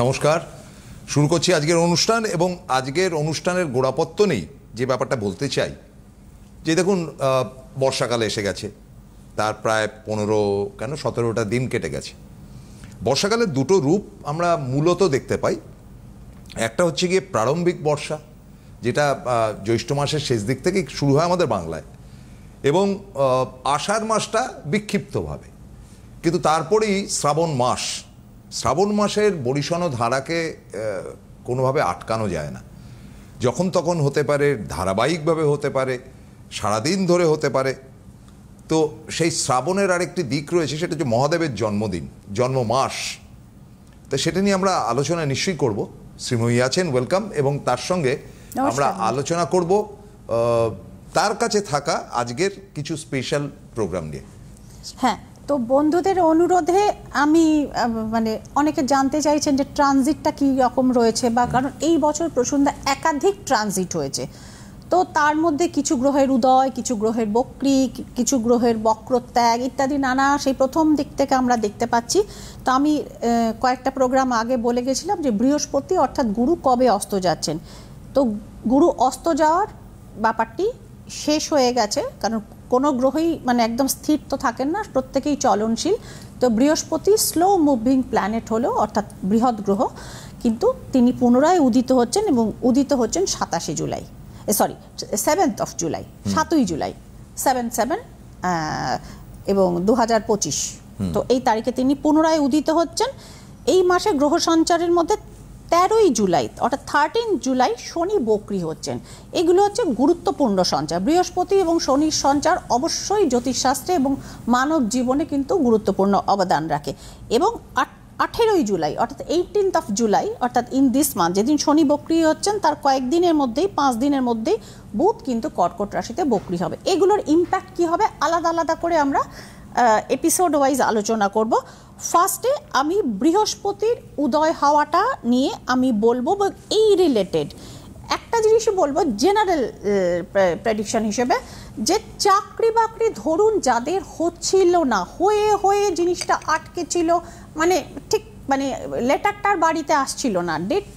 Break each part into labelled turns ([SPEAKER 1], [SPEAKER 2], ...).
[SPEAKER 1] নমস্কার, শুরু করছি আজকের অনুষ্ঠান। এবং আজকের অনুষ্ঠানের গোড়াপত্য নেই যে ব্যাপারটা বলতে চাই যে দেখুন, বর্ষাকালে এসে গেছে, তার প্রায় 17টা দিন কেটে গেছে। বর্ষাকালের দুটো রূপ আমরা মূলত দেখতে পাই। একটা হচ্ছে গিয়ে প্রারম্ভিক বর্ষা, যেটা জ্যৈষ্ঠ মাসের শেষ দিক থেকে শুরু হয় আমাদের বাংলায়, এবং আষাঢ় মাসটা বিক্ষিপ্তভাবে। কিন্তু তারপরেই শ্রাবণ মাসের বরিশন ধারাকে কোনোভাবে আটকানো যায় না। যখন তখন হতে পারে, ধারাবাহিকভাবে হতে পারে, সারাদিন ধরে হতে পারে। তো সেই শ্রাবণের আরেকটি দিক রয়েছে, সেটা হচ্ছে মহাদেবের জন্মদিন, জন্ম মাস। তো সেটা নিয়ে আমরা আলোচনা নিশ্চয়ই করব। শ্রীময়ী আছেন, ওয়েলকাম। এবং তার সঙ্গে আমরা আলোচনা করব তার কাছে থাকা আজকের কিছু স্পেশাল প্রোগ্রাম নিয়ে।
[SPEAKER 2] হ্যাঁ, তো বন্ধুদের অনুরোধে আমি মানে অনেকে জানতে চাইছেন যে ট্রানজিটটা কী রকম রয়েছে, বা কারণ এই বছর প্রসন্ধ্যা একাধিক ট্রানজিট হয়েছে। তো তার মধ্যে কিছু গ্রহের উদয়, কিছু গ্রহের বক্রী, কিছু গ্রহের বক্রত্যাগ ইত্যাদি নানা সেই প্রথম দিক থেকে আমরা দেখতে পাচ্ছি। তো আমি কয়েকটা প্রোগ্রাম আগে বলে গেছিলাম যে বৃহস্পতি অর্থাৎ গুরু কবে অস্ত যাচ্ছেন। তো গুরু অস্ত যাওয়ার ব্যাপারটি শেষ হয়ে গেছে, কারণ কোনো গ্রহই মানে একদম স্থির তো থাকেন না, প্রত্যেকেই চলনশীল। তো বৃহস্পতি স্লো মুভিং প্ল্যানেট হলেও অর্থাৎ বৃহৎ গ্রহ, কিন্তু তিনি পুনরায় উদিত হচ্ছেন, এবং উদিত হচ্ছেন 27 জুলাই, 7th জুলাই, 7ই জুলাই, 7/7 এবং 2025। তো এই তারিখে তিনি পুনরায় উদিত হচ্ছেন। এই মাসে গ্রহ সঞ্চারের মধ্যে 13ই জুলাই অর্থাৎ 13 জুলাই শনি বক্রী হচ্ছেন। এগুলো হচ্ছে গুরুত্বপূর্ণ সঞ্চার। বৃহস্পতি এবং শনির সঞ্চার অবশ্যই জ্যোতিষশাস্ত্রে এবং মানব জীবনে কিন্তু গুরুত্বপূর্ণ অবদান রাখে। এবং 18ই জুলাই অর্থাৎ 18th জুলাই অর্থাৎ ইন দিস মান্থ, যেদিন শনি বক্রী হচ্ছেন তার কয়েকদিনের মধ্যেই, 5 দিনের মধ্যেই বুধ কিন্তু কর্কট রাশিতে বক্রী হবে। এগুলোর ইম্প্যাক্ট কী হবে আলাদা আলাদা করে আমরা এপিসোড ওয়াইজ আলোচনা করব। ফার্স্টে আমি বৃহস্পতির উদয় হওয়াটা নিয়ে আমি বলবো, এই রিলেটেড একটা জিনিসই বলবো জেনারেল প্রেডিকশন হিসেবে, যে চাকরি বাকরি ধরুন যাদের হচ্ছিল না, হয়ে জিনিসটা আটকে ছিল, মানে ঠিক মানে লেটারটার বাড়িতে আসছিল না,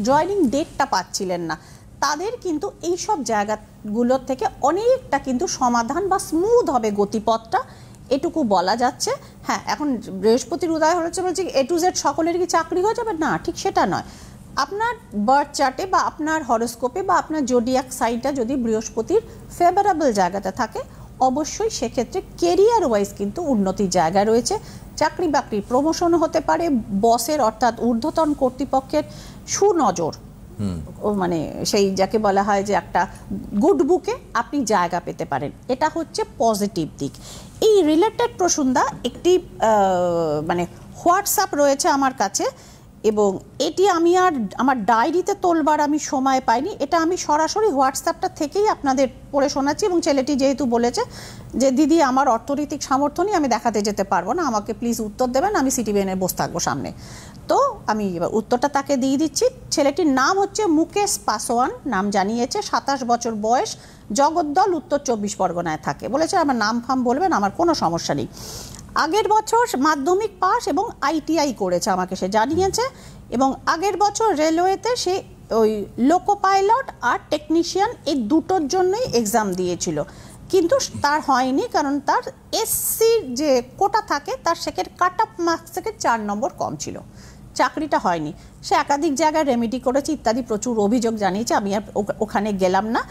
[SPEAKER 2] জয়নিং ডেটটা পাচ্ছিলেন না, তাদের কিন্তু এইসব জায়গাগুলোর থেকে অনেকটা কিন্তু সমাধান বা স্মুথ হবে গতিপথটা, এটুকু বলা যাচ্ছে। হ্যাঁ, এখন বৃহস্পতির উদয় হচ্ছে বলছি A to Z সকলের কি চাকরি হয়ে যাবে, না, ঠিক সেটা নয়। আপনার বার্থ চার্টে বা আপনার হরোস্কোপে বা আপনার জোডিয়াক সাইনটা যদি বৃহস্পতির ফেভারেবল জায়গাতে থাকে, অবশ্যই সেক্ষেত্রে কেরিয়ার ওয়াইজ কিন্তু উন্নতির জায়গা রয়েছে। চাকরি বাকরি প্রমোশন হতে পারে, বসের অর্থাৎ ঊর্ধ্বতন কর্তৃপক্ষের সুনজর, মানে সেই যাকে বলা হয় যে একটা গুড বুকে আপনি জায়গা পেতে পারেন, এটা হচ্ছে পজিটিভ দিক। এই রিলেটেড প্রসন্ধ্যা একটি মানে হোয়াটসঅ্যাপ রয়েছে আমার কাছে, এবং এটি আমি আর আমার ডায়েরিতে তোলবার আমি সময় পাইনি, এটা আমি সরাসরি হোয়াটসঅ্যাপটা থেকেই আপনাদের পড়ে শোনাচ্ছি। এবং ছেলেটি যেহেতু বলেছে যে দিদি আমার অর্থনৈতিক সামর্থ্য নেই, আমি দেখাতে যেতে পারবো না, আমাকে প্লিজ উত্তর দেবেন, আমি সিটিভিএনে বসে থাকবো সামনে। তো আমি এবার উত্তরটা তাকে দিয়ে দিচ্ছি। ছেলেটির নাম হচ্ছে মুকেশ পাসওয়ান, নাম জানিয়েছে, 27 বছর বয়স, জগদ্দল, উত্তর 24 পরগনায় থাকে। বলেছে আমার নাম ফাম বলবেন, আমার কোনো সমস্যা নেই। আগের বছর মাধ্যমিক পাস এবং ITI করেছে আমাকে সে জানিয়েছে, এবং আগের বছর রেলওয়েতে সে ওই লোকো পাইলট আর টেকনিশিয়ান এই দুটোর জন্যই এক্সাম দিয়েছিল, কিন্তু তার হয়নি, কারণ তার SC যে কোটা থাকে তার সেকের কাট অফ মার্কস থেকে 4 নম্বর কম ছিল, চাকরিটা হয়নি। সে একাধিক জায়গায় রেমেডি করেছে ইত্যাদি, প্রচুর অভিযোগ জানিয়েছে, আমি আর ওখানে গেলাম না।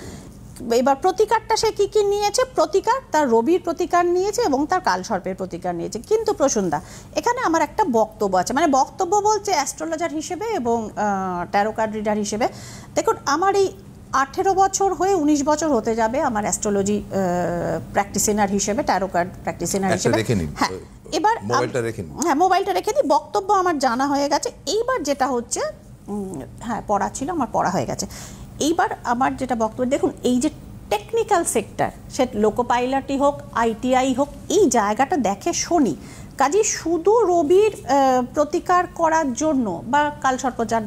[SPEAKER 2] এবার প্রতিকারটা সে কি নিয়েছে, প্রতিকার তার রবির প্রতিকার নিয়েছে এবং তার কালসর্পের প্রতিকার নিয়েছে। কিন্তু প্রসন্ধ্যা, এখানে আমার একটা বক্তব্য আছে, মানে বক্তব্য বলছে অ্যাস্ট্রোলজার হিসেবে এবং ট্যারো কার্ড রিডার হিসেবে। দেখুন, আমার এই 18 বছর হয়ে 19 বছর হতে যাবে আমার অ্যাস্ট্রোলজি প্র্যাকটিসিনার হিসেবে, ট্যারো কার্ড প্র্যাকটিসিনার হিসেবে। হ্যাঁ, এবার মোবাইলটা রেখে দিই, বক্তব্য আমার জানা হয়ে গেছে। এইবার যেটা হচ্ছে, হ্যাঁ পড়া ছিল, আমার পড়া হয়ে গেছে। এইবার আমার যেটা বক্তব্য, দেখুন এই যে টেকনিক্যাল সেক্টর, সে লোকো পাইলটই হোক, ITI হোক, এই জায়গাটা দেখে শনি। কাজে শুধু রবির প্রতিকার করার জন্য বা কালসর্পচার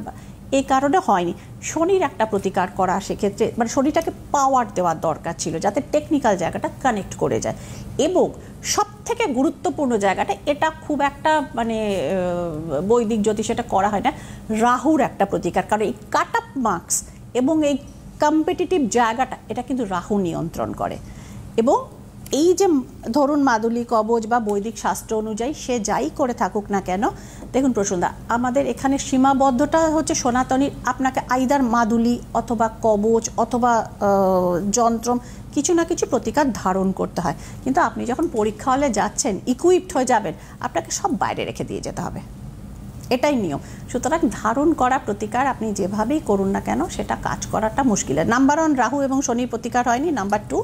[SPEAKER 2] এই কারণে হয়নি। শনির একটা প্রতিকার করা সেক্ষেত্রে মানে শনিটাকে পাওয়ার দেওয়ার দরকার ছিল যাতে টেকনিক্যাল জায়গাটা কানেক্ট করে যায়। এবং সব থেকে গুরুত্বপূর্ণ জায়গাটা, এটা খুব একটা মানে বৈদিক জ্যোতিষ এটা করা হয় না, রাহুর একটা প্রতিকার। কারণ এই কাট আপ মার্কস এবং এই কম্পিটিটিভ জায়গাটা এটা কিন্তু রাহু নিয়ন্ত্রণ করে। এবং এই যে ধরুন মাদুলি কবচ বা বৈদিক শাস্ত্র অনুযায়ী সে যাই করে থাকুক না কেন, দেখুন প্রসূনদা, আমাদের এখানে সীমাবদ্ধতা হচ্ছে সনাতনীর আপনাকে আইদার মাদুলি অথবা কবচ অথবা যন্ত্রম কিছু না কিছু প্রতিকার ধারণ করতে হয়। কিন্তু আপনি যখন পরীক্ষা হলে যাচ্ছেন, ইকুইপড হয়ে যাবেন, আপনাকে সব বাইরে রেখে দিয়ে যেতে হবে, এটাই নিয়ম। সুতরাং ধারণ করা প্রতিকার আপনি যেভাবেই করুন না কেন সেটা কাজ করাটা মুশকিল। নাম্বার 1 রাহু এবং শনির প্রতিকার হয়নি, নাম্বার 2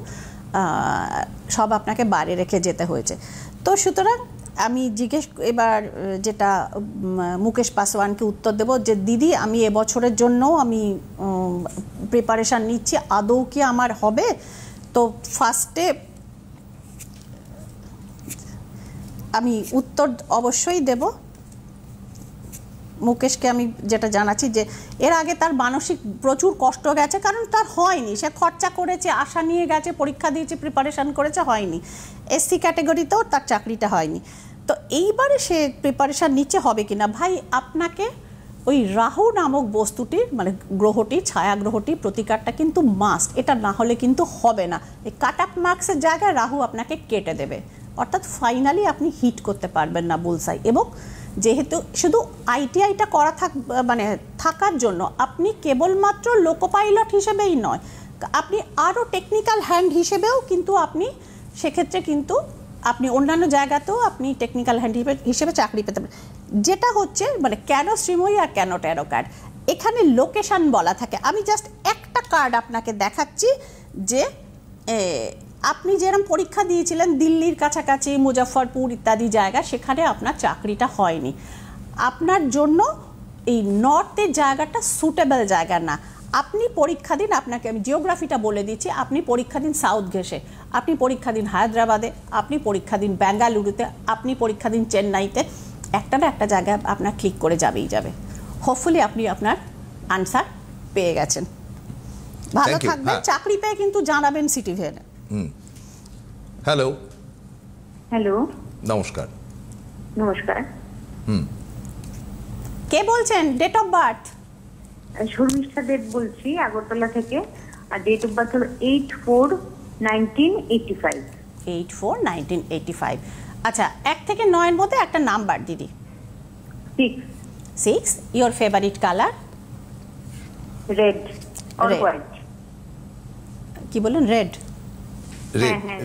[SPEAKER 2] সব আপনাকে বাইরে রেখে যেতে হয়েছে। তো সুতরাং আমি এবার যেটা মুকেশ পাসওয়ানকে উত্তর দেব যে দিদি আমি এবছরের জন্য আমি প্রিপারেশান নিচ্ছি, আদৌ কি আমার হবে? তো ফার্স্টে আমি উত্তর অবশ্যই দেব। মুকেশকে আমি যেটা জানাচ্ছি যে এর আগে তার মানসিক প্রচুর কষ্ট গেছে, কারণ তার হয়নি, সে খরচা করেছে, আশা নিয়ে গেছে, পরীক্ষা দিয়েছে, প্রিপারেশান করেছে, হয়নি। এসসি ক্যাটাগরিতেও তার চাকরিটা হয়নি। তো এইবারে সে প্রিপারেশান নিচ্ছে হবে কিনা। ভাই আপনাকে ওই রাহু নামক বস্তুটির মানে গ্রহটির ছায়া গ্রহটির প্রতিকারটা কিন্তু মাস্ট, এটা না হলে কিন্তু হবে না। এই কাট আপ মার্কসের জায়গায় রাহু আপনাকে কেটে দেবে, অর্থাৎ ফাইনালি আপনি হিট করতে পারবেন না বুলসাই। এবং যেহেতু শুধু আইটিআইটা করা থাকার জন্য আপনি কেবলমাত্র লোকো পাইলট হিসেবেই নয়, আপনি আরও টেকনিক্যাল হ্যান্ড হিসেবেও কিন্তু আপনি সেক্ষেত্রে কিন্তু আপনি অন্যান্য জায়গাতেও আপনি টেকনিক্যাল হ্যান্ড হিসেবে চাকরি পেতে পারেন। যেটা হচ্ছে মানে কেন শ্রীময়ী আর কেন ট্যারো কার্ড, এখানে লোকেশান বলা থাকে। আমি জাস্ট একটা কার্ড আপনাকে দেখাচ্ছি যে আপনি যেরকম পরীক্ষা দিয়েছিলেন দিল্লির কাছাকাছি, মুজফ্ফরপুর ইত্যাদি জায়গা, সেখানে আপনার চাকরিটা হয়নি। আপনার জন্য এই নর্থের জায়গাটা সুটেবল জায়গা না। আপনি পরীক্ষা দিন, আপনাকে আমি জিওগ্রাফিটা বলে দিচ্ছি, আপনি পরীক্ষা দিন সাউথ ঘেসে, আপনি পরীক্ষা দিন হায়দ্রাবাদে, আপনি পরীক্ষা দিন বেঙ্গালুরুতে, আপনি পরীক্ষা দিন চেন্নাইতে, একটা না একটা জায়গায় আপনার ক্লিক করে যাবেই যাবে। হোপফুলি আপনি আপনার আনসার পেয়ে গেছেন। ভালো থাকবেন, চাকরি পেয়ে কিন্তু জানাবেন সিটিভিতে।
[SPEAKER 1] হ্যালো।
[SPEAKER 3] হ্যালো,
[SPEAKER 1] নমস্কার।
[SPEAKER 3] নমস্কার।
[SPEAKER 2] কে বলছেন? Date of birth?
[SPEAKER 3] Sharmistha Deb বলছি আগরতলা থেকে। আর ডেট অফ বার্থ হলো 8/4/1985।
[SPEAKER 2] 8/4/1985। আচ্ছা, 1 থেকে 9 মধ্যে একটা নাম্বার দিদি।
[SPEAKER 3] 6।
[SPEAKER 2] Your favourite colour?
[SPEAKER 3] Red or white.
[SPEAKER 2] কি বলেন? রেড?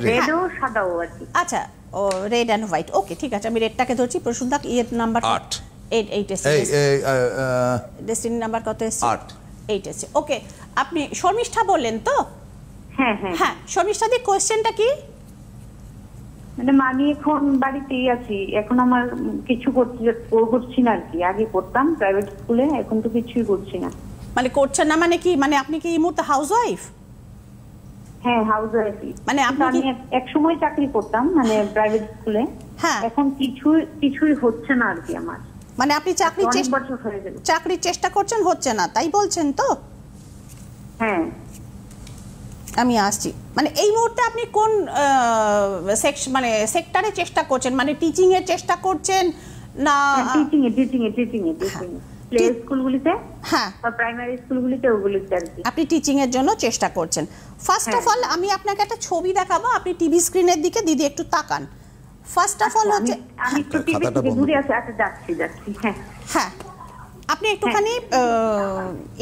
[SPEAKER 3] রেড ও সাদাও আর কি।
[SPEAKER 2] আচ্ছা, ও রেড অ্যান্ড হোয়াইট। ওকে, ঠিক আছে, আমি রেডটাকে ধরছি। প্রসূনদা এর নাম্বার
[SPEAKER 1] 8।
[SPEAKER 2] 8 এসেছে। ডেস্টিনি নাম্বার কত এসেছে? 8 এসেছে। ওকে, আপনি শর্মিষ্ঠা বললেন তো? হ্যাঁ, শর্মিষ্ঠা দি, কোশ্চেনটা কি?
[SPEAKER 3] মানে আমি এখন বাড়িতেই আছি, এখন আমার কিছু করছি না আর কি। আগে করতাম প্রাইভেট স্কুলে, এখন তো কিছুই করছি না।
[SPEAKER 2] মানে করছেন না মানে কি? মানে আপনি কি এই মুহূর্তে হাউস ওয়াইফ?
[SPEAKER 3] হ্যাঁ, হাউস ওয়াইফই।
[SPEAKER 2] মানে
[SPEAKER 3] আমি এক সময় চাকরি করতাম মানে প্রাইভেট স্কুলে।
[SPEAKER 2] হ্যাঁ,
[SPEAKER 3] এখন কিছুই হচ্ছে না আর কি আমার।
[SPEAKER 2] মানে আপনি চাকরির চেষ্টা করছেন, হচ্ছে না, তাই বলছেন তো?
[SPEAKER 3] হ্যাঁ,
[SPEAKER 2] আমি আসছি। মানে এই মুহূর্তে আপনি কোন সেক্টরে চেষ্টা করছেন? মানে টিচিং এর চেষ্টা করছেন না?
[SPEAKER 3] টিচিং এ প্লে স্কুলগুলিতে, হ্যাঁ, বা প্রাইমারি স্কুলগুলিতে, ওগুলিতে আর কি।
[SPEAKER 2] আপনি টিচিং এর জন্য চেষ্টা করছেন। ফার্স্ট অফ অল আমি আপনাকে একটা ছবি দেখাবো, আপনি টিভি স্ক্রিনের দিকে দিদি একটু তাকান। ফার্স্ট অফ অল হচ্ছে
[SPEAKER 3] আমি একটু টিভি থেকে দূরে আছি। আচ্ছা, যাচ্ছি।
[SPEAKER 2] হ্যাঁ, আপনি একটুখানি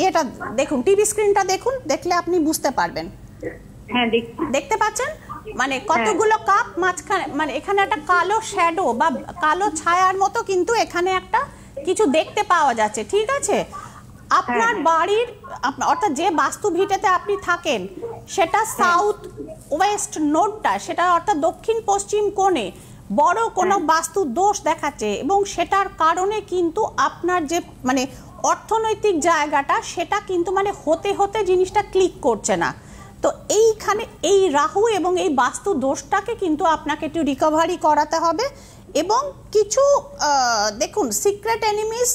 [SPEAKER 2] এটা দেখুন, টিভি স্ক্রিনটা দেখুন, দেখলে আপনি বুঝতে পারবেন।
[SPEAKER 3] হ্যাঁ,
[SPEAKER 2] দেখতে পাচ্ছেন? মানে কতগুলো কাপ মাঝখানে, মানে এখানে একটা কালো শ্যাডো বা কালো ছায়ার মতো কিন্তু এখানে একটা কিছু দেখতে পাওয়া যাচ্ছে, ঠিক আছে? আপনার বাড়ির অর্থাৎ যে বাস্তু ভিটেতে আপনি থাকেন সেটা সাউথ ওয়েস্ট নোডটা, সেটা অর্থাৎ দক্ষিণ পশ্চিম কোণে বড় কোনো বাস্তু দোষ দেখাচ্ছে, এবং সেটার কারণে কিন্তু আপনার যে মানে অর্থনৈতিক জায়গাটা সেটা কিন্তু মানে হতে জিনিসটা ক্লিক করছে না। তো এইখানে এই রাহু এবং এই বাস্তু দোষটাকে কিন্তু আপনাকে একটু রিকভারি করাতে হবে, এবং কিছু দেখুন সিক্রেট এনিমিস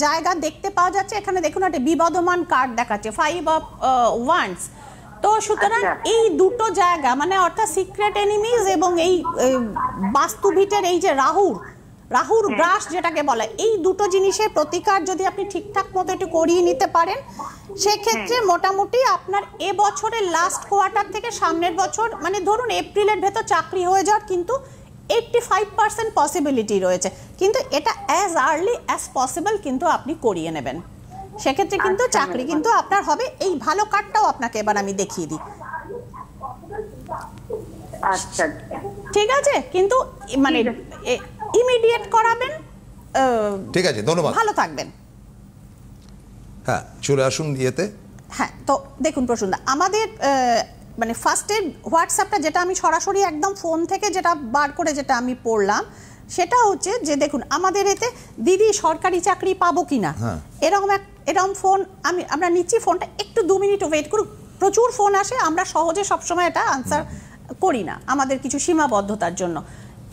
[SPEAKER 2] জায়গা দেখতে পাওয়া যাচ্ছে। এখানে দেখুন একটা বিবদমান কার্ড দেখাচ্ছে 5 অফ ওয়ান্ডস। তো সুতরাং এই দুটো জায়গা মানে অর্থাৎ সিক্রেট এনিমিস এবং এই বাস্তুভিটের এই যে রাহুর গ্রাস যেটাকে বলে, এই দুটো জিনিসের প্রতিকার যদি আপনি ঠিকঠাক মতো একটু করিয়ে নিতে পারেন, সেক্ষেত্রে মোটামুটি আপনার এবছরের লাস্ট কোয়ার্টার থেকে সামনের বছর মানে ধরুন এপ্রিলের ভেতর চাকরি হয়ে যাওয়ার কিন্তু 85% পসিবিলিটি রয়েছে। কিন্তু এটা অ্যাজ আর্লি অ্যাজ পসিবল কিন্তু আপনি করিয়ে নেবেন, সেক্ষেত্রে কিন্তু চাকরি কিন্তু আপনার হবে। এই ভালো কার্ডটাও আপনাকে এবার আমি দেখিয়ে দিই।
[SPEAKER 3] আচ্ছা
[SPEAKER 2] ঠিক আছে, কিন্তু মানে ইমিডিয়েট করাবেন।
[SPEAKER 1] ঠিক আছে, ধন্যবাদ,
[SPEAKER 2] ভালো থাকবেন।
[SPEAKER 1] হ্যাঁ চলে আসুন ইয়েতে।
[SPEAKER 2] হ্যাঁ, তো দেখুন প্রসূনদা, আমাদের মানে ফার্স্টের হোয়াটসঅ্যাপটা যেটা আমি সরাসরি একদম ফোন থেকে যেটা বার করে যেটা আমি পড়লাম, সেটা হচ্ছে যে দেখুন আমাদের এতে দিদি সরকারি চাকরি পাবো কিনা এরকম ফোন আমরা নিচ্ছি। ফোনটা একটু 2 মিনিট ওয়েট করুন, প্রচুর ফোন আসে, আমরা সহজে সবসময় এটা আনসার করি না আমাদের কিছু সীমাবদ্ধতার জন্য।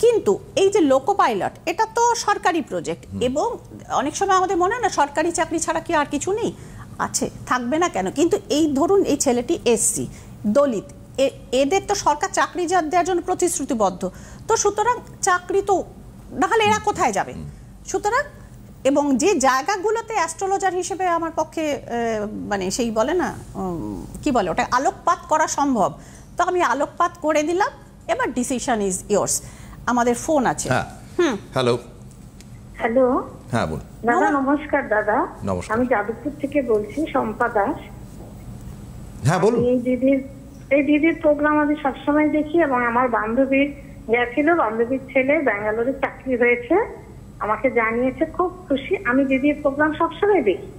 [SPEAKER 2] কিন্তু এই যে লোকো পাইলট, এটা তো সরকারি প্রজেক্ট এবং অনেক সময় আমাদের মনে হয় না সরকারি চাকরি ছাড়া কি আর কিছু নেই, আছে, থাকবে না কেন? কিন্তু এই ধরুন এই ছেলেটি এসসি দলিত, এদের তো সরকার চাকরি দেওয়ার জন্য প্রতিশ্রুতিবদ্ধ। তো সুতরাং চাকরি তো নাহলে এরা কোথায় যাবে? সুতরাং এবং যে জায়গাগুলোতে অ্যাস্ট্রোলজার হিসেবে আমার পক্ষে মানে সেই বলে না কি বলে ওটা আলোকপাত করা সম্ভব, তো আমি আলোকপাত করে দিলাম। এবার ডিসিশন ইজ ইয়োর্স। আমাদের ফোন আছে।
[SPEAKER 1] হ্যালো
[SPEAKER 3] হ্যালো,
[SPEAKER 1] হ্যাঁ বলুন।
[SPEAKER 3] দাদা নমস্কার। দাদা
[SPEAKER 1] নমস্কার,
[SPEAKER 3] আমি যাদবপুর থেকে বলছি, শম্পা দাস।
[SPEAKER 1] হ্যাঁ বলুন।
[SPEAKER 3] এই দিদির প্রোগ্রাম আমি সবসময় দেখি এবং আমার বান্ধবী গেছিল, বান্ধবীর ছেলে ব্যাঙ্গালোরে চাকরি হয়েছে, আমাকে জানিয়েছে, খুব খুশি। আমি দিদির প্রোগ্রাম সবসময় দেখি,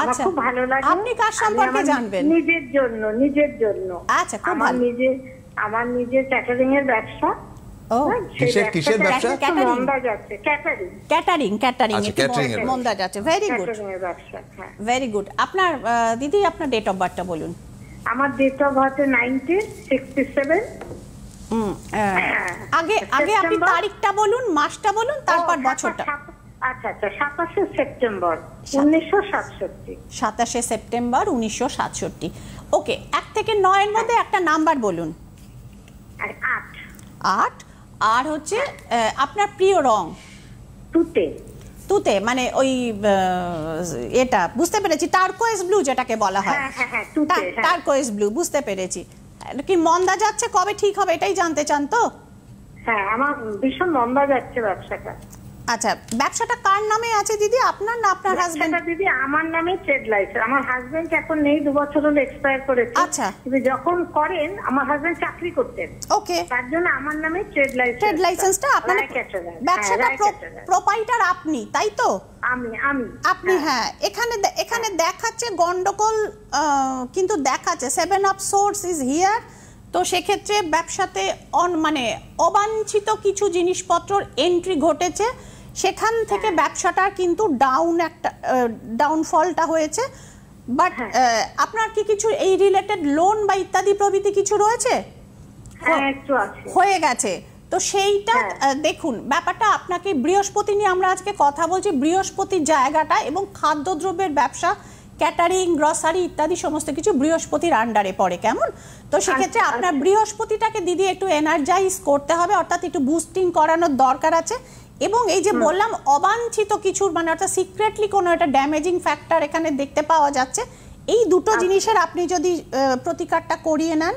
[SPEAKER 3] আমার খুব ভালো লাগে।
[SPEAKER 2] আপনি কার সম্পর্কে জানবেন?
[SPEAKER 3] নিজের জন্য।
[SPEAKER 2] আচ্ছা, খুব ভালো।
[SPEAKER 3] আমার নিজের ক্যাটারিং এর ব্যবসা।
[SPEAKER 1] কিসের ব্যবসা?
[SPEAKER 2] ক্যাটারিং মন্দা যাচ্ছে। Very good, very good. আপনার দিদি আপনার ডেট অফ বার্থটা বলুন।
[SPEAKER 3] আমার ডেট অফ বার্থ 1967।
[SPEAKER 2] আগে আপনি তারিখটা বলুন, মাসটা বলুন, তারপর বছরটা।
[SPEAKER 3] আচ্ছা 27 সেপ্টেম্বর 1967।
[SPEAKER 2] 27 সেপ্টেম্বর 1967। ওকে, 1 থেকে 9 এর মধ্যে একটা নাম্বার বলুন। 8। আর হচ্ছে আপনার প্রিয় রং? তুতে মানে ওই এটা বুঝতে পেরেছি, টার্কোয়েজ ব্লু যেটাকে বলা হয়। টার্কোয়েজ ব্লু, বুঝতে পেরেছি। কি মন্দা যাচ্ছে, কবে ঠিক হবে এটাই জানতে চান তো?
[SPEAKER 3] হ্যাঁ, আমার ভীষণ মন্দা যাচ্ছে ব্যবসাটা।
[SPEAKER 2] আচ্ছা, ব্যবসাটা কার নামে আছে দিদি, আপনার না আপনার হাজবেন্ড?
[SPEAKER 3] দিদি আমার নামে ট্রেড লাইসেন্স। আমার হাজবেন্ড এখন নেই, 2 বছর হলো এক্সপায়ার করেছে।
[SPEAKER 2] আচ্ছা,
[SPEAKER 3] কিন্তু যখন করেন আমার হাজবেন্ড চাকরি করতেন,
[SPEAKER 2] ওকে,
[SPEAKER 3] তার জন্য আমার নামে ট্রেড
[SPEAKER 2] লাইসেন্সটা আপনার। ব্যবসাটা প্রোপাইটার আপনি, তাই তো? আপনি, হ্যাঁ। এখানে দেখাচ্ছে গন্ডগোল, কিন্তু দেখাচ্ছে 7 অফ সোর্স ইজ হিয়ার। তো সেক্ষেত্রে ব্যবসাতে মানে অবাঞ্ছিত কিছু জিনিসপত্র এন্ট্রি ঘটেছে, সেখান থেকে ব্যবসাটার কিন্তু ডাউনফলটা হয়েছে। বাট আপনার কি কিছু এই রিলেটেড লোন বা ইত্যাদি প্রভৃতি কিছু রয়েছে? হয়ে গেছে। তো সেইটা দেখুন, ব্যাপারটা আপনাকে বৃহস্পতি নিয়ে আমরা আজকে কথা বলছি। বৃহস্পতির জায়গাটা এবং খাদ্যদ্রব্যের ব্যবসা, ক্যাটারিং, গ্রসারি ইত্যাদি সমস্ত কিছু বৃহস্পতির আন্ডারে পড়ে, কেমন? তো সেক্ষেত্রে আপনার বৃহস্পতিটাকে দিদি একটু এনার্জাইজ করতে হবে, অর্থাৎ একটু বুস্টিং করানোর দরকার আছে। এবং এই যে বললাম অবাঞ্ছিত কিছুর মানে অর্থাৎ সিক্রেটলি কোনো একটা ড্যামেজিং ফ্যাক্টর এখানে দেখতে পাওয়া যাচ্ছে, এই দুটো জিনিসের আপনি যদি প্রতিকারটা করিয়ে নেন,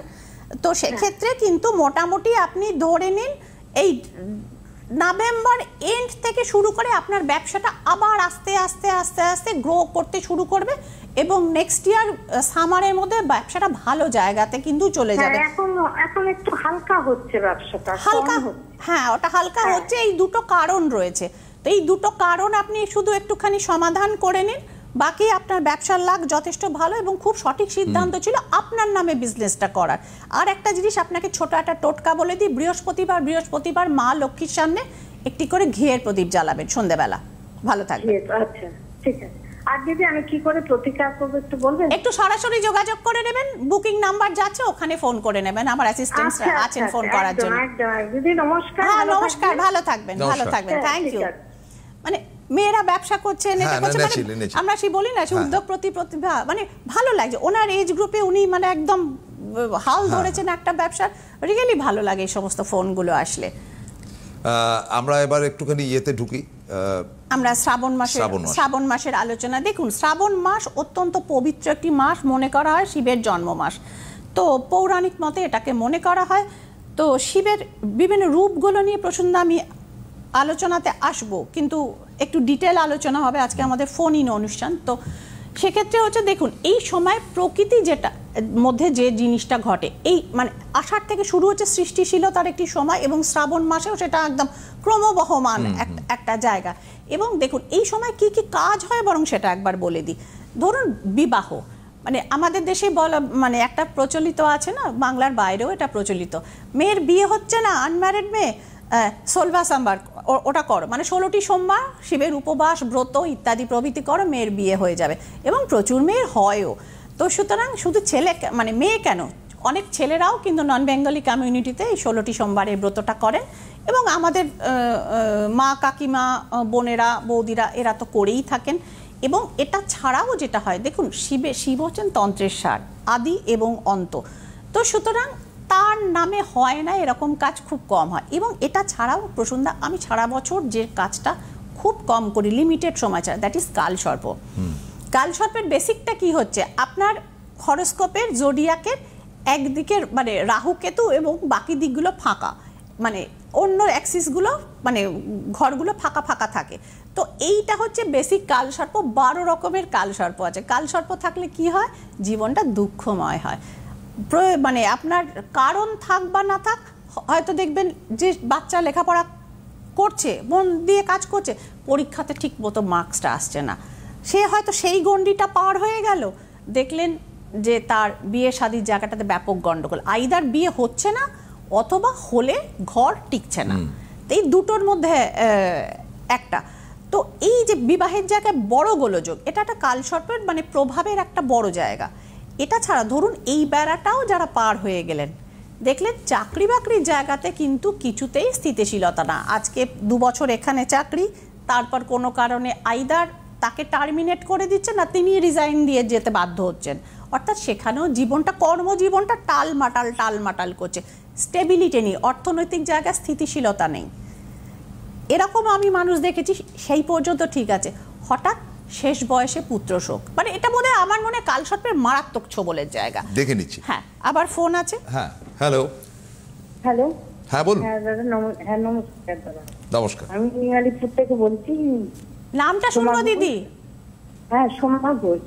[SPEAKER 2] তো সেক্ষেত্রে কিন্তু মোটামুটি আপনি ধরে নিন এই নভেম্বর এন্ড থেকে শুরু করে আপনার ব্যবসাটা আবার আস্তে আস্তে আস্তে আস্তে গ্রো করতে শুরু করবে এবং নেক্সট ইয়ার সামারের মধ্যে ব্যবসাটা ভালো জায়গাতে কিন্তু চলে যাবে।
[SPEAKER 3] এখন একটু হালকা হচ্ছে ব্যবসাটা,
[SPEAKER 2] হালকা, হ্যাঁ ওটা হালকা হচ্ছে। এই দুটো কারণ রয়েছে, তো এই দুটো কারণ আপনি শুধু একটুখানি সমাধান করে নিন, বাকি আপনার ব্যবসার লাভ যথেষ্ট ভালো এবং খুব সঠিক সিদ্ধান্ত ছিল আপনার নামে বিজনেসটা করার। আর একটা জিনিস আপনাকে ছোট একটা টোটকা বলে দিই, বৃহস্পতিবার মা লক্ষ্মীর সামনে একটি করে ঘিয়ের প্রদীপ জ্বালাবেন সন্ধ্যেবেলা। ভালো থাকবে।
[SPEAKER 3] আচ্ছা, ঠিক আছে। আর দিদি আমি কি করে প্রতিকার করবো একটু বলবেন?
[SPEAKER 2] একটু সরাসরি যোগাযোগ করে নেবেন, বুকিং নাম্বার যাচ্ছে ওখানে ফোন করে নেবেন, আমার অ্যাসিস্ট্যান্টস আছেন ফোন করার জন্য।
[SPEAKER 3] দিদি নমস্কার।
[SPEAKER 2] হ্যাঁ নমস্কার, ভালো থাকবেন, ভালো থাকবেন, থ্যাংক ইউ। মানে মেয়েরা ব্যবসা করছেন, এটা করছে, আমরা সেই বলি না উদ্যোগ প্রতিভা, মানে ভালো লাগছে ওনার এজ গ্রুপে উনি মানে একদম হাল ধরেছেন একটা ব্যবসার, রিয়েলি ভালো লাগে এই সমস্ত ফোনগুলো আসলে।
[SPEAKER 1] আমরা এবার একটুখানি ইয়েতে ঢুকি,
[SPEAKER 2] আমরা শ্রাবণ মাসের আলোচনা। দেখুন, শ্রাবণ মাস অত্যন্ত পবিত্র একটি মাস, মনে করা হয় শিবের জন্ম মাস। তো পৌরাণিক মতে এটাকে মনে করা হয়। তো শিবের বিভিন্ন রূপগুলো নিয়ে প্রসন্ন আমি আলোচনাতে আসব, কিন্তু একটু ডিটেল আলোচনা হবে আজকে আমাদের ফোন ইন অনুষ্ঠান। তো সেক্ষেত্রে হচ্ছে দেখুন, এই সময় প্রকৃতি যেটা মধ্যে যে জিনিসটা ঘটে, এই মানে আষাঢ় থেকে শুরু হচ্ছে সৃষ্টিশীলতার একটি সময়, এবং শ্রাবণ মাসেও সেটা একদম ক্রমবহমান একটা জায়গা। এবং দেখুন এই সময় কি কি কাজ হয় বরং সেটা একবার বলে দিই। ধরুন বিবাহ, মানে আমাদের দেশে বলা মানে একটা প্রচলিত আছে না, বাংলার বাইরেও এটা প্রচলিত, মেয়ের বিয়ে হচ্ছে না, আনম্যারিড মেয়ে, 16 সোমবার ওটা করো, মানে 16টি সোমবার শিবের উপবাস ব্রত ইত্যাদি প্রভৃতি করো, মেয়ের বিয়ে হয়ে যাবে, এবং প্রচুর মেয়ের হয়ও। তো সুতরাং শুধু ছেলে মানে মেয়ে কেন, অনেক ছেলেরাও কিন্তু নন বেঙ্গলি কমিউনিটিতে এই 16টি সোমবারের ব্রতটা করেন, এবং আমাদের মা কাকিমা বোনেরা বৌদিরা এরা তো করেই থাকেন। এবং এটা ছাড়াও যেটা হয়, দেখুন শিব হচ্ছেন তন্ত্রের সার, আদি এবং অন্ত। তো সুতরাং তার নামে হয় না এরকম কাজ খুব কম হয়। এবং এটা ছাড়াও প্রসন্দা, আমি সারা বছর যে কাজটা খুব কম করি, লিমিটেড সময় ছাড়া, দ্যাট ইজ কালসর্প। কালসর্পের বেসিকটা কি হচ্ছে, আপনার হরোস্কোপের জোডিয়াকের একদিকের মানে রাহু কেতু এবং বাকি দিকগুলো ফাঁকা, মানে অন্য অ্যাক্সিসগুলো মানে ঘরগুলো ফাঁকা ফাঁকা থাকে। তো এইটা হচ্ছে বেসিক কালসর্প। 12 রকমের কালসর্প আছে। কালসর্প থাকলে কি হয়, জীবনটা দুঃখময় হয়। মানে আপনার কারণ থাক বা না থাক, হয়তো দেখবেন যে বাচ্চা লেখাপড়া করছে, মন দিয়ে কাজ করছে, পরীক্ষাতে ঠিক মতো মার্কসটা আসছে না, সে হয়তো সেই গণ্ডিটা পার হয়ে গেল, দেখলেন যে তার বিয়ে শাদীর জায়গাটাতে ব্যাপক গন্ডগোল, আইদার বিয়ে হচ্ছে না অথবা হলে ঘর টিকছে না। এই দুটোর মধ্যে একটা। তো এই যে বিবাহের জায়গায় বড় গোলযোগ, এটা একটা কালসর্পের মানে প্রভাবের একটা বড় জায়গা। এটা ছাড়া ধরুন এই বেড়াটাও যারা পার হয়ে গেলেন, দেখলেন চাকরি বাকরির জায়গাতে কিন্তু কিছুতেই স্থিতিশীলতা না। আজকে 2 বছর এখানে চাকরি, তারপর কোনো কারণে আইদার তাকে টার্মিনেট করে দিচ্ছে, না তিনি রিজাইন দিয়ে যেতে বাধ্য হচ্ছেন। অর্থাৎ সেখানেও জীবনটা, কর্মজীবনটা টালমাটাল করছে, স্টেবিলিটি নেই, অর্থনৈতিক জায়গায় স্থিতিশীলতা নেই। এরকম আমি মানুষ দেখেছি, সেই পর্যন্ত ঠিক আছে, হঠাৎ শেষ বয়সে পুত্র শোক, মানে এটা মনে হয় আমার মনে কালসর্পের মারাত্মক ছোবলের জায়গা।
[SPEAKER 1] দেখে নিচ্ছি।
[SPEAKER 2] হ্যাঁ, আবার ফোন আছে।
[SPEAKER 1] হ্যাঁ, হ্যালো।
[SPEAKER 3] হ্যালো,
[SPEAKER 1] হ্যাঁ বলুন।
[SPEAKER 3] হ্যাঁ দাদা, নমস্কার দাদা।
[SPEAKER 1] নমস্কার।
[SPEAKER 3] আমি আলিপুর থেকে বলছি।
[SPEAKER 2] নামটা শুনবো দিদি।
[SPEAKER 3] হ্যাঁ, সোমা ঘোষ।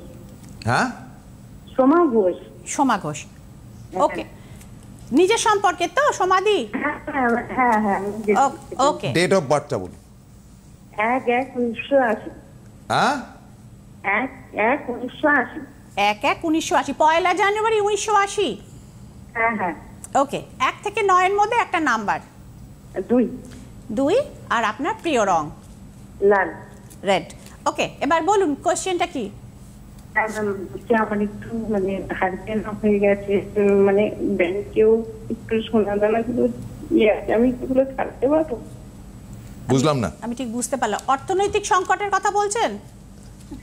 [SPEAKER 1] হ্যাঁ,
[SPEAKER 2] সোমা ঘোষ, ওকে। নিজের সম্পর্কে তো সোমাদি?
[SPEAKER 3] হ্যাঁ।
[SPEAKER 2] ওকে,
[SPEAKER 1] ডেট অফ বার্থটা বলুন।
[SPEAKER 3] 1/1/1980।
[SPEAKER 1] হ্যাঁ,
[SPEAKER 3] 1/1/1980।
[SPEAKER 2] 1/1/1980, 1 জানুয়ারি 1980।
[SPEAKER 3] হ্যাঁ।
[SPEAKER 2] ওকে, 1 থেকে 9 মধ্যে একটা নাম্বার।
[SPEAKER 3] 2।
[SPEAKER 2] আর আপনার প্রিয় রং?
[SPEAKER 3] লাল,
[SPEAKER 2] রেড। ওকে, এবার বলুন কোশ্চেনটা কি?
[SPEAKER 3] আমার একটু মানে ধার দেনা হয়ে গেছে, মানে ব্যাংকেও একটু সোনা দানা গুলো আমি এগুলো ছাড়তে পারবো?
[SPEAKER 1] বুঝলাম না।
[SPEAKER 2] আমি ঠিক বুঝতে পারলাম, অর্থনৈতিক সংকটের কথা বলছেন?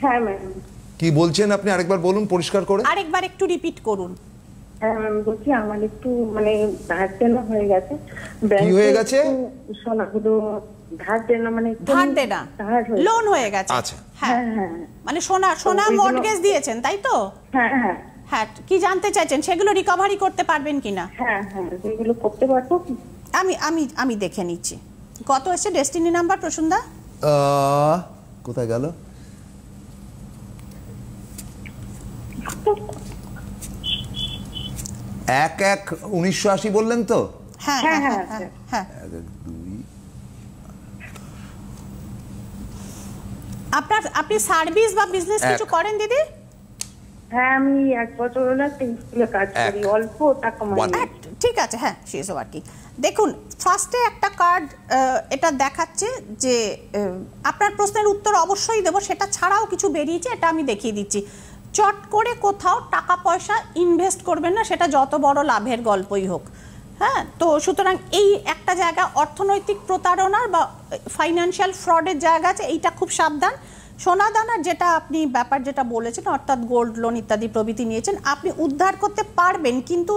[SPEAKER 3] হ্যাঁ ম্যাম।
[SPEAKER 1] কি বলছেন আপনি আরেকবার বলুন পরিষ্কার করে।
[SPEAKER 2] আরেকবার একটু রিপিট করুন।
[SPEAKER 3] হ্যাঁ ম্যাম, বলছি আমার একটু মানে ধার দেনা হয়ে গেছে।
[SPEAKER 1] কি হয়ে গেছে?
[SPEAKER 3] সোনাগুলো ধার দেনা, মানে
[SPEAKER 2] ধার দেনা, লোন হয়ে গেছে।
[SPEAKER 1] আচ্ছা,
[SPEAKER 3] হ্যাঁ।
[SPEAKER 2] মানে সোনা মর্টগেজ দিয়েছেন, তাই তো? হ্যাঁ, কি জানতে চাইছেন, সেগুলো রিকভারি করতে পারবেন কিনা?
[SPEAKER 3] হ্যাঁ, সেগুলো করতে পারবো।
[SPEAKER 2] আমি দেখে নিচ্ছি। কত এসে ডেস্টিনি নাম্বার প্রসন্দা?
[SPEAKER 1] কোথায় গেল? এক 1980 বললেন তো?
[SPEAKER 2] হ্যাঁ। আপনি সার্ভিস বা বিজনেস কিছু করেন দিদি?
[SPEAKER 3] হ্যাঁ, আমি 1 বছর হলো স্কুলে কাজ করি, অল্প টাকা মানে।
[SPEAKER 2] ঠিক আছে, হ্যাঁ শি ইজ ওয়ার্কিং। দেখুন ফার্স্টে একটা কার্ড এটা দেখাচ্ছে যে আপনার প্রশ্নের উত্তর অবশ্যই দেবো, সেটা ছাড়াও কিছু বেরিয়েছে, এটা আমি দেখিয়ে দিচ্ছি। চট করে কোথাও টাকা পয়সা ইনভেস্ট করবেন না, সেটা যত বড় লাভের গল্পই হোক। হ্যাঁ, তো সুতরাং এই একটা জায়গা অর্থনৈতিক প্রতারণার বা ফাইন্যান্সিয়াল ফ্রডের জায়গা আছে, এইটা খুব সাবধান। সোনাদানার যেটা আপনি ব্যাপার যেটা বলেছেন, অর্থাৎ গোল্ড লোন ইত্যাদি প্রভৃতি নিয়েছেন, আপনি উদ্ধার করতে পারবেন, কিন্তু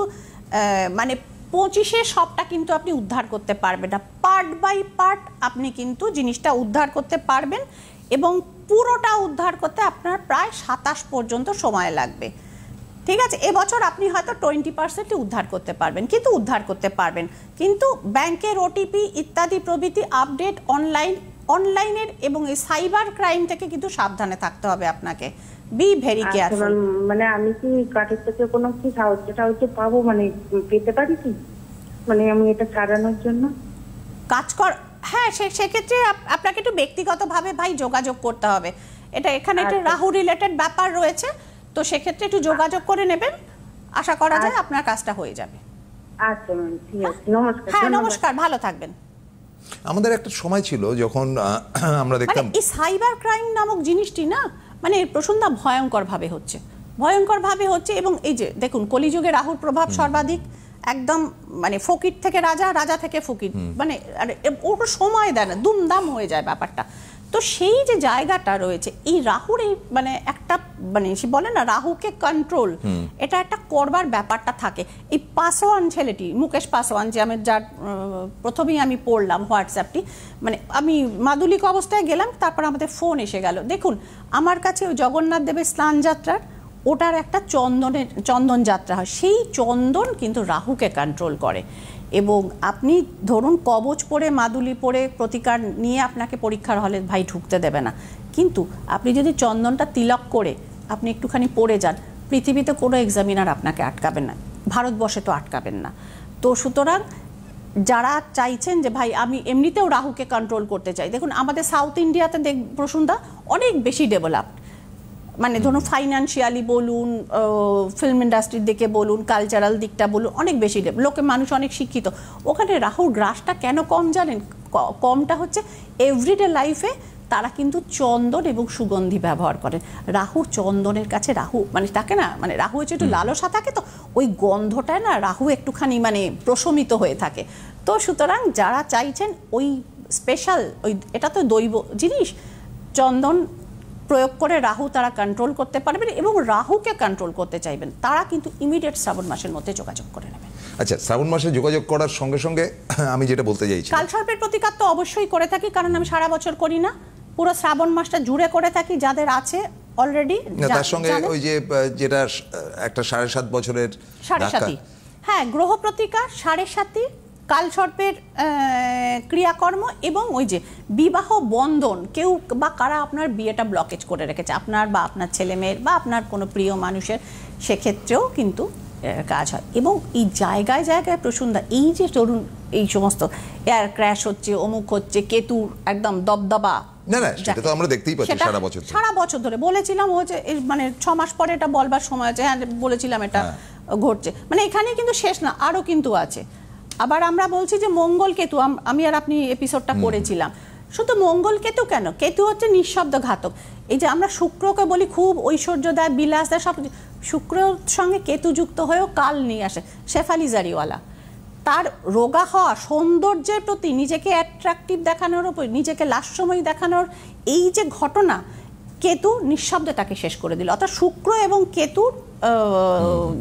[SPEAKER 2] মানে 25-এ সবটা কিন্তু আপনি উদ্ধার করতে পারবেন না, পার্ট বাই পার্ট আপনি কিন্তু জিনিসটা উদ্ধার করতে পারবেন, এবং পুরোটা উদ্ধার করতে আপনার প্রায় 27 পর্যন্ত সময় লাগবে। ঠিক আছে, এবছর আপনি হয়তো 20% উদ্ধার করতে পারবেন, কিন্তু উদ্ধার করতে পারবেন। কিন্তু ব্যাংকের ওটিপি ইত্যাদি প্রভৃতি আপডেট অনলাইনের এবং এই সাইবার ক্রাইম থেকে কিন্তু সাবধানে থাকতে হবে আপনাকে। Be very careful.
[SPEAKER 3] মানে আমি কি কাঠের থেকে কোনো কি সাহায্য পাবো, মানে পেতে পারি কি, মানে আমি এটা ছাড়ানোর জন্য
[SPEAKER 2] কাজ কর? হ্যাঁ, সেক্ষেত্রে আপনাকে একটু ব্যক্তিগতভাবে ভাই যোগাযোগ করতে হবে। এটা এখানে একটা রাহু রিলেটেড ব্যাপার রয়েছে, তো সেক্ষেত্রে একটু যোগাযোগ করে নেবেন, আশা করা যায় আপনার কাজটা হয়ে যাবে।
[SPEAKER 3] আচ্ছা ম্যাম, ঠিক আছে, নমস্কার।
[SPEAKER 2] হ্যাঁ নমস্কার, ভালো থাকবেন।
[SPEAKER 1] আমাদের একটা সময় ছিল যখন আমরা দেখতাম
[SPEAKER 2] এই সাইবার ক্রাইম নামক জিনিসটি না, মানে প্রসন্না ভয়ঙ্করভাবে হচ্ছে, এবং এই যে দেখুন কলিযুগে রাহুর প্রভাব সর্বাধিক, একদম মানে ফকির থেকে রাজা, রাজা থেকে ফকির, মানে ওর সময় দেয় না, দুমদাম হয়ে যায় ব্যাপারটা। তো সেই যে জায়গাটা রয়েছে এই রাহুর, এই মানে একটা মানে সে বলে না রাহুকে কন্ট্রোল, এটা একটা করবার ব্যাপারটা থাকে। এই পাসওয়ান ছেলেটি, মুকেশ পাসওয়ান, যে আমি যার প্রথমেই আমি পড়লাম হোয়াটসঅ্যাপটি, মানে আমি মাদুলিক অবস্থায় গেলাম, তারপর আমাদের ফোন এসে গেল। দেখুন আমার কাছে ওই জগন্নাথ দেবের স্নান যাত্রার ওটার একটা চন্দন যাত্রা হয়, সেই চন্দন কিন্তু রাহুকে কন্ট্রোল করে। এবং আপনি ধরুন কবচ পরে মাদুলি পরে প্রতিকার নিয়ে আপনাকে পরীক্ষার হলে ভাই ঢুকতে দেবে না, কিন্তু আপনি যদি চন্দনটা তিলক করে আপনি একটুখানি পড়ে যান, পৃথিবীতে কোনো এক্সামিনার আপনাকে আটকাবেন না, ভারতবর্ষে তো আটকাবেন না। তো সুতরাং যারা চাইছেন যে ভাই আমি এমনিতেও রাহুকে কন্ট্রোল করতে চাই, দেখুন আমাদের সাউথ ইন্ডিয়াতে প্রসূনদা অনেক বেশি ডেভেলপড, মানে ধরুন ফাইন্যান্সিয়ালি বলুন, ফিল্ম ইন্ডাস্ট্রির দিকে বলুন, কালচারাল দিকটা বলুন, অনেক বেশি লোকে মানুষ অনেক শিক্ষিত। ওখানে রাহুর গ্রাসটা কেন কম জানেন? কমটা হচ্ছে এভরিডে লাইফে তারা কিন্তু চন্দন এবং সুগন্ধি ব্যবহার করেন। রাহুর চন্দনের কাছে, রাহু মানে তাকে না, মানে রাহু হচ্ছে একটু লালসা থাকে, তো ওই গন্ধটায় না রাহু একটুখানি মানে প্রশমিত হয়ে থাকে। তো সুতরাং যারা চাইছেন ওই স্পেশাল, ওই এটা তো দৈব জিনিস, চন্দন প্রয়োগ করে রাহু তারা কন্ট্রোল করতে পারবেন, এবং রাহুকে কন্ট্রোল করতে চাইবেন তারা কিন্তু ইমিডিয়েট শ্রাবণ মাসের মধ্যে যোগাযোগ করে নেবেন।
[SPEAKER 1] আচ্ছা, শ্রাবণ মাসে যোগাযোগ করার সঙ্গে সঙ্গে আমি যেটা বলতে চাইছি,
[SPEAKER 2] কালসর্পের প্রতিকার তো অবশ্যই করে থাকি, কারণ আমি সারা বছর করি না, পুরো শ্রাবণ মাসটা জুড়ে করে থাকি। যাদের আছে অলরেডি,
[SPEAKER 1] তার সঙ্গে ওই যে যেটা একটা 7.5 বছরের
[SPEAKER 2] 7.5, হ্যাঁ গ্রহ প্রতিকার 7.5, কালসর্পের ক্রিয়াকর্ম, এবং ওই যে বিবাহ বন্ধন, কেউ বা কারা আপনার বিয়েটা ব্লকেজ করে রেখেছে, আপনার বা আপনার ছেলে মেয়ের বা আপনার কোনো প্রিয় মানুষের, সেক্ষেত্রেও কিন্তু কাজ হয়। এবং এই জায়গায় জায়গায় প্রসূনদা এই যে তরুণ এই সমস্ত এয়ার ক্র্যাশ হচ্ছে, অমুক হচ্ছে, কেতু একদম দবদবা,
[SPEAKER 1] না না সেটা তো আমরা দেখতেই পাচ্ছি সারা বছর
[SPEAKER 2] ধরে। বলেছিলাম ও যে মানে 6 মাস পরে এটা বলবার সময় আছে, হ্যাঁ বলেছিলাম এটা ঘটছে, মানে এখানে কিন্তু শেষ না, আরো কিন্তু আছে। আবার আমরা বলছি যে মঙ্গল কেতু, আমি আর আপনি এপিসোডটা করেছিলাম, শুধু মঙ্গল কেতু কেন, কেতু হচ্ছে নিঃশব্দ ঘাতক। এই যে আমরা শুক্রকে বলি খুব ঐশ্বর্য দেয়, বিলাস দেয়, সব শুক্রর সঙ্গে কেতু যুক্ত হয়েও কাল নিয়ে আসে, শেফালিজারিওয়ালা। তার রোগা হওয়া, সৌন্দর্যের প্রতি, নিজেকে অ্যাট্রাকটিভ দেখানোর উপর, নিজেকে লাস্যময়ী দেখানোর এই যে ঘটনা, কেতু নিঃশব্দে তাকে শেষ করে দিল। অর্থাৎ শুক্র এবং কেতুর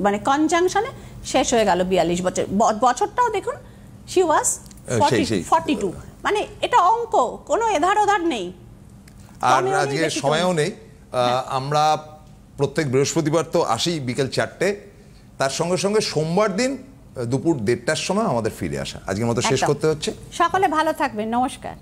[SPEAKER 2] মানে কনজাংশনে শেষ হয়ে গেল 42 বছর। বছরটাও দেখুন, শি ওয়াজ 42, মানে এটা অঙ্ক, কোনো এধার ওধার নেই।
[SPEAKER 1] আর আজকে সময়ও নেই, আমরা প্রত্যেক বৃহস্পতিবার তো আসি বিকেল 4টে, তার সঙ্গে সঙ্গে সোমবার দিন দুপুর 1:30টার সময় আমাদের ফিরে আসা। আজকের মতো শেষ করতে হচ্ছে।
[SPEAKER 2] সকলে ভালো থাকবেন, নমস্কার।